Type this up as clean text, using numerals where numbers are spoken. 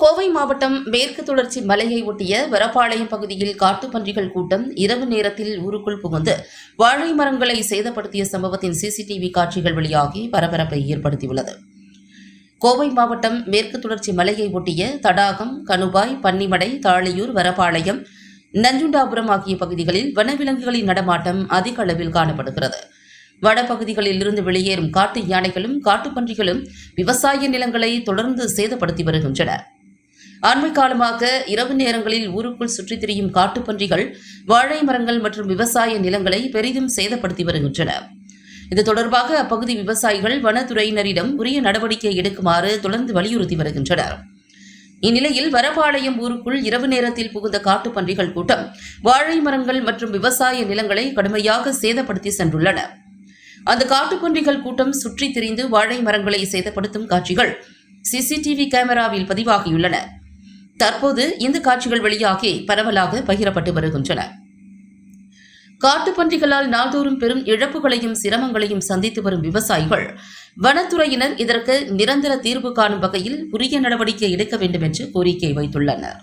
கோவை மாவட்டம் மேற்கு தொடர்ச்சி மலையை ஒட்டிய வரப்பாளையம் பகுதியில் காட்டுப்பன்றிகள் கூட்டம் இரவு நேரத்தில் ஊருக்குள் புகுந்து வாழை மரங்களை சேதப்படுத்திய சம்பவத்தின் சிசிடிவி காட்சிகள் வெளியாகி பரபரப்பை ஏற்படுத்தியுள்ளது. கோவை மாவட்டம் மேற்கு தொடர்ச்சி மலையை ஒட்டிய தடாகம், கணுபாய், பன்னிமடை, தாளியூர், வரப்பாளையம், நஞ்சுண்டாபுரம் ஆகிய பகுதிகளில் வனவிலங்குகளின் நடமாட்டம் அதிக அளவில் காணப்படுகிறது. வனப்பகுதிகளில் இருந்து வெளியேறும் காட்டு யானைகளும் காட்டுப்பன்றிகளும் விவசாய நிலங்களை தொடர்ந்து சேதப்படுத்தி வருகின்றன. அண்மை காலமாக இரவு நேரங்களில் ஊருக்குள் சுற்றித் திரியும் காட்டுப்பன்றிகள் வாழை மரங்கள் மற்றும் விவசாய நிலங்களை பெரிதும் சேதப்படுத்தி வருகின்றன. இது தொடர்பாக அப்பகுதி விவசாயிகள் வனத்துறையினரிடம் உரிய நடவடிக்கை எடுக்குமாறு தொடர்ந்து வலியுறுத்தி வருகின்றனர். இந்நிலையில் வரப்பாளையம் ஊருக்குள் இரவு நேரத்தில் புகுந்த காட்டுப்பன்றிகள் கூட்டம் வாழை மரங்கள் மற்றும் விவசாய நிலங்களை கடுமையாக சேதப்படுத்தி சென்றுள்ளன. அந்த காட்டுப்பன்றிகள் கூட்டம் சுற்றித் திரிந்து வாழை மரங்களை சேதப்படுத்தும் காட்சிகள் சிசிடிவி கேமராவில் பதிவாகியுள்ளன. தற்போது இந்த காட்சிகள் வெளியாகி பரவலாக பகிரப்பட்டு வருகின்றன. காட்டுப்பன்றிகளால் நாள்தோறும் பெரும் இழப்புகளையும் சிரமங்களையும் சந்தித்து வரும் விவசாயிகள் வனத்துறையினர் இதற்கு நிரந்தர தீர்வு காணும் வகையில் உரிய நடவடிக்கை எடுக்க வேண்டும் என்று கோரிக்கை வைத்துள்ளனர்.